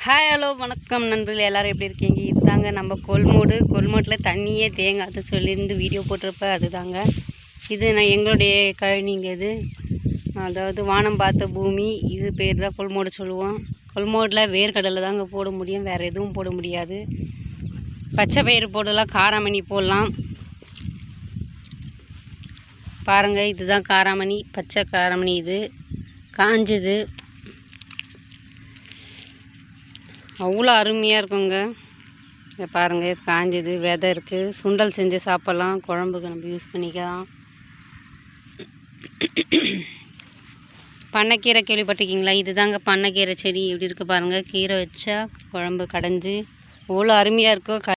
Hi hello வணக்கம் நண்பர்களே, எல்லோரும் எப்படி இருக்கீங்க? இதுதாங்க நம்ம கொல்மோட்டில் தண்ணியே தேங்காது சொல்லியிருந்து வீடியோ போட்டிருப்பேன். அதுதாங்க இது எங்களுடைய கழனிங்க. இது அதாவது வானம் பார்த்த பூமி. இது பேர் தான் கொல்மோடு சொல்லுவோம். கொல்மோட்டில் வேர்க்கடலை தாங்க போட முடியும், வேறு எதுவும் போட முடியாது. பச்சை பயிறு போடலாம், காராமணி போடலாம். பாருங்கள், இதுதான் காராமணி, பச்சை காராமணி. இது காஞ்சது அவ்வளோ அருமையாக இருக்குங்க. இதை பாருங்கள், இது காஞ்சது, விதை இருக்குது. சுண்டல் செஞ்சு சாப்பிட்லாம், குழம்புக்கு நம்ம யூஸ் பண்ணிக்கலாம். பண்ணைக்கீரை கேள்விப்பட்டிருக்கீங்களா? இதுதாங்க பண்ணைக்கீரை செடி. எப்படி இருக்குது பாருங்கள். கீரை வச்சா குழம்பு கடைஞ்சி அவ்வளோ அருமையாக இருக்கும்.